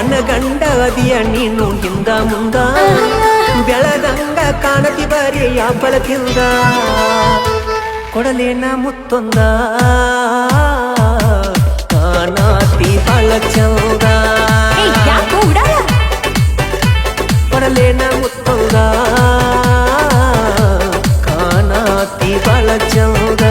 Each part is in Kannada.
ಮನಗಂಡ ಅದಿಯ ನೀನು ಹಿಂದ ಮುಂದ ಬೆಳದಂಗ ಕಾಣತಿ ಬಾರಿ ಬೆಳಕಿಂದ ಕೊಡಲೇನ ಮುತ್ತೊಂದ ಕಾಣತಿ ಬಾಳ ಚಂದ ಕೊಡಲೇನ ಮುತ್ತೊಂದ ಕಾಣತಿ ಬಾಳ ಚಂದ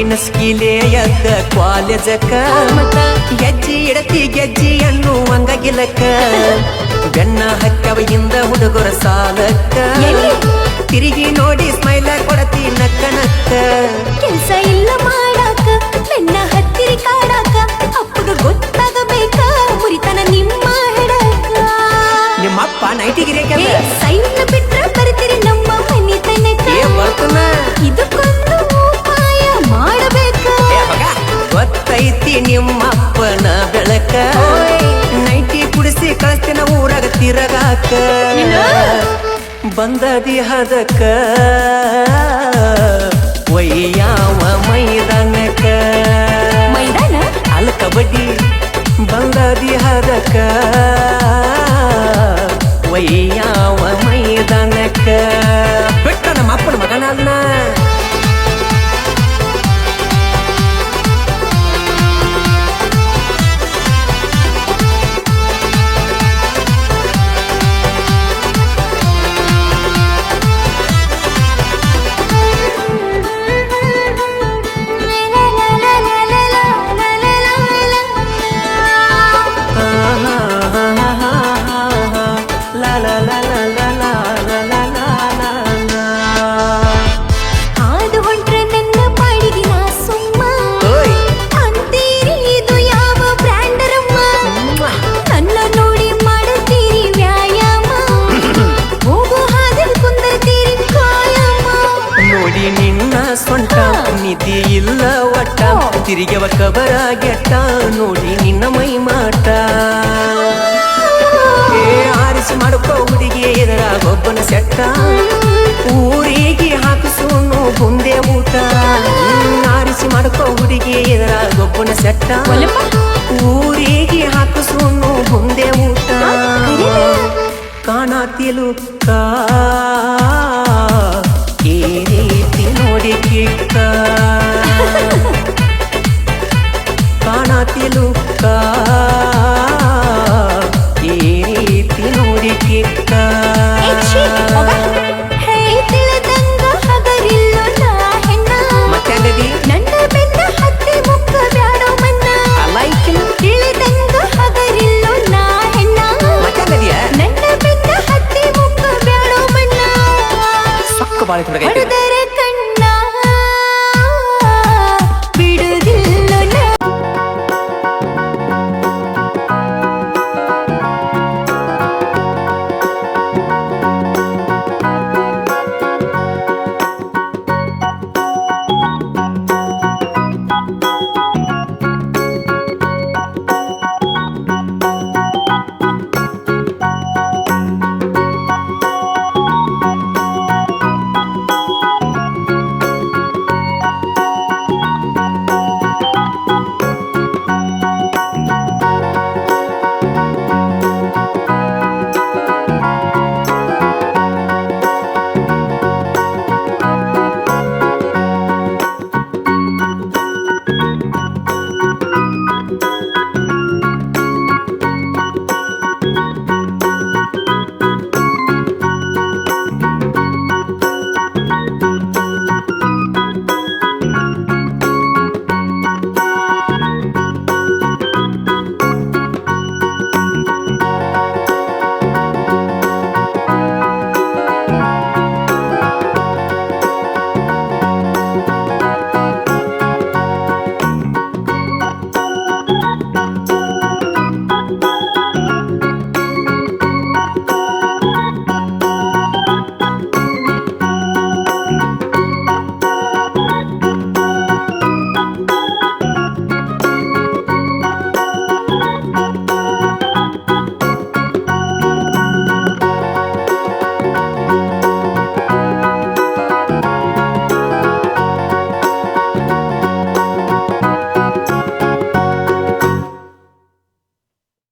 ನಸ್ಕಿಲೆಯದ್ದ ಕಾಲೇಜಕ್ಕ ಗೆಜ್ಜಿ ಇಡತಿ ಗೆಜ್ಜಿ ಅನ್ನುವಂಗ ಗಿಲಕ್ಕ ಬೆನ್ನ ಹಕ್ಕವೆಯಿಂದ ಹುಡುಗರ ಸಾಲಕ್ಕ ತಿರುಗಿ ನೋಡಿ ಸ್ಮೈಲ ಕೊಡತಿ ನಕ್ಕ ನಕ್ಕ ಕೆಲ್ಸ ಇಲ್ಲ ಮಾಡಾಕ ಬೆನ್ನ ಹತ್ತಿರಿ ಕಾಡಾಕ ಅಪ್ಪಗ ಗೊತ್ತಾಗಬೇಕ ಮುರಿತನ ನಿಮ್ಮ ಹಿಡಕ ನಿಮ್ಮಪ್ಪ ನೈಟಿಗಿರಿ ಸೈನ್ ಬಿಟ್ರ ಬರ್ತೀರಿ ನಮ್ಮ ಮನಿ ತನಕ ಬರ್ತನ ಇದಕ್ಕೊಂದು ಗೊತ್ತೈತಿ ನಿಮ್ಮಪ್ಪನ ಬೆಳಕ ನೈಟಿ ಕುಡಿಸಿ ಕಳಿಸ್ತಿನ ಊರಾಗ ತಿರಗಾಕ ಬಂದದಿ ಹದಕ ಒಯ್ಯಾವ ಮೈದಾನಕ ಮೈದಾನ ಅಲ್ಲ ಕಬಡ್ಡಿ ಬಂದದಿ ಹದಕ ಒಯ್ಯಾವ ಮೈದಾನಕ ಬಿಟ್ಟ ನಮ್ಮ ಅಪ್ಪನ ಮಗನಲ್ಲ ನಿಧಿ ಇಲ್ಲ ಒಟ್ಟ ತಿರುಗವ ಕಬರಾಗೆಟ್ಟ ನೋಡಿ ನಿನ್ನ ಮೈ ಮಾಟ ಆರಿಸಿ ಮಾಡ್ಕೋ ಹುಡುಗಿ ಎದುರಾಗೊಬ್ಬನ ಸೆಟ್ಟ ಊರಿಗೆ ಹಾಕಿಸೋನು ಬುಂದೆ ಊಟ ಆರಿಸಿ ಮಾಡ್ಕೋ ಹುಡುಗಿ ಎದುರಾಗೊಬ್ಬನ ಸೆಟ್ಟ ಊರಿಗೆ ಹಾಕಿಸೋನು ಬುಂದೆ ಊಟ ಕಾಣತಿಲುಕ್ಕ ಈ ರೀತಿ ನೋಡಿ ಕಿಕ್ಕ ಕಾಣತಿಲುಕ್ಕ ಈ ರೀತಿ ನೋಡಿ ಕಿಕ್ಕ ಮತ್ತೆ ನನ್ನ ಬೆನ್ನ ಹತ್ತಿ ಮುಕ್ಕ ಬ್ಯಾಡೋ ಮನ್ನ ತಿಳಿದಂಗ ಹಗರಿಲ್ಲೋ ನಾ ಹೆಣ್ಣ ಮತ್ತೆ ನನ್ನ ಬೆನ್ನ ಹತ್ತಿ ಮುಕ್ಕ ಬ್ಯಾಡೋ ಮನ್ನ ಸಕ್ಕ ಬಾಳಿ ತೊಡಗೈತೆ